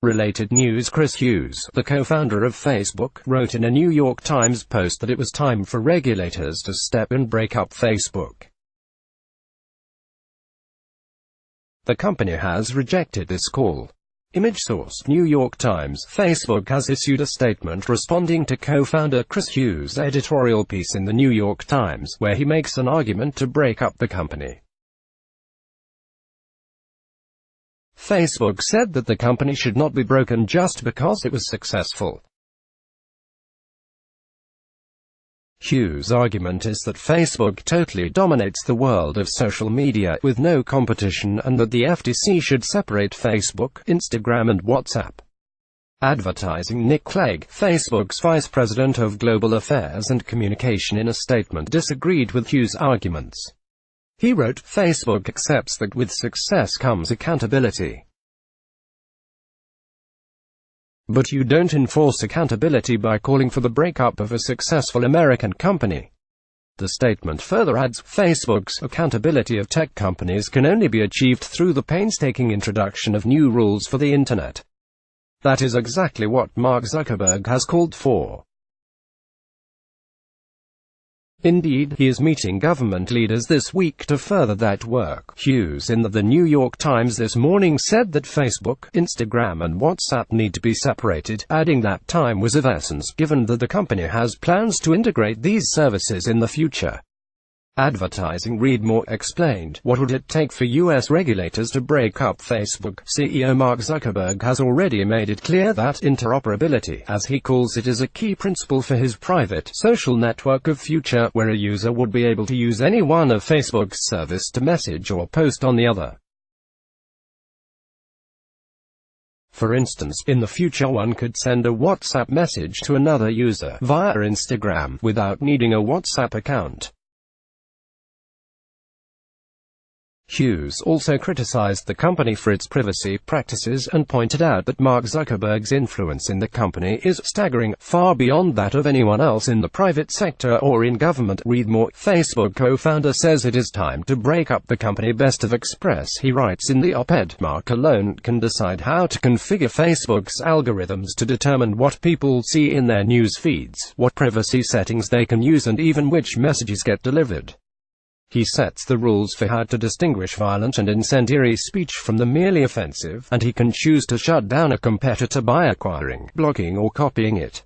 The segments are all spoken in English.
Related news: Chris Hughes, the co-founder of Facebook, wrote in a New York Times post that it was time for regulators to step in and break up Facebook. The company has rejected this call. Image source: New York Times. Facebook has issued a statement responding to co-founder Chris Hughes' editorial piece in the New York Times, where he makes an argument to break up the company. Facebook said that the company should not be broken just because it was successful. Hughes' argument is that Facebook totally dominates the world of social media, with no competition, and that the FTC should separate Facebook, Instagram and WhatsApp. Advertising: Nick Clegg, Facebook's vice president of global affairs and communication, in a statement disagreed with Hughes' arguments. He wrote, "Facebook accepts that with success comes accountability. But you don't enforce accountability by calling for the breakup of a successful American company." The statement further adds, "Facebook's accountability of tech companies can only be achieved through the painstaking introduction of new rules for the Internet. That is exactly what Mark Zuckerberg has called for. Indeed, he is meeting government leaders this week to further that work." Hughes in the New York Times this morning said that Facebook, Instagram and WhatsApp need to be separated, adding that time was of essence, given that the company has plans to integrate these services in the future. Advertising: Read more explained, what would it take for U.S. regulators to break up Facebook? CEO Mark Zuckerberg has already made it clear that interoperability, as he calls it, is a key principle for his private, social network of future, where a user would be able to use any one of Facebook's services to message or post on the other. For instance, in the future one could send a WhatsApp message to another user via Instagram, without needing a WhatsApp account. Hughes also criticized the company for its privacy practices, and pointed out that Mark Zuckerberg's influence in the company is staggering, far beyond that of anyone else in the private sector or in government. Read more. Facebook co-founder says it is time to break up the company. Best of Express. He writes in the op-ed, "Mark alone can decide how to configure Facebook's algorithms to determine what people see in their news feeds, what privacy settings they can use, and even which messages get delivered. He sets the rules for how to distinguish violent and incendiary speech from the merely offensive, and he can choose to shut down a competitor by acquiring, blocking or copying it."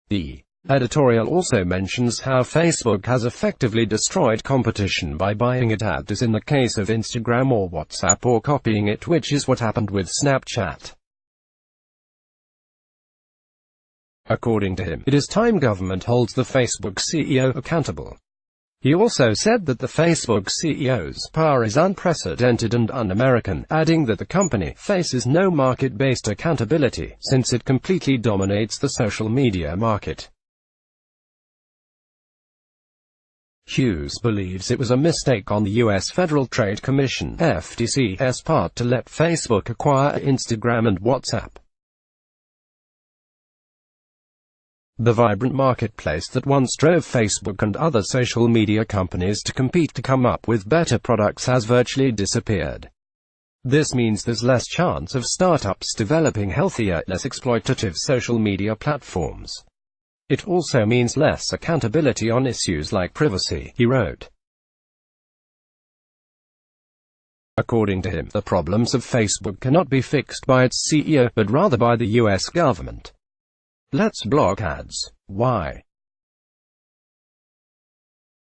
The editorial also mentions how Facebook has effectively destroyed competition by buying it out, as in the case of Instagram or WhatsApp, or copying it, which is what happened with Snapchat. According to him, it is time government holds the Facebook CEO accountable. He also said that the Facebook CEO's power is unprecedented and un-American, adding that the company faces no market-based accountability, since it completely dominates the social media market. Hughes believes it was a mistake on the U.S. Federal Trade Commission (FTC's) part to let Facebook acquire Instagram and WhatsApp. The vibrant marketplace that once drove Facebook and other social media companies to compete to come up with better products has virtually disappeared. This means there's less chance of startups developing healthier, less exploitative social media platforms. It also means less accountability on issues like privacy, he wrote. According to him, the problems of Facebook cannot be fixed by its CEO, but rather by the U.S. government. Let's block ads. Why?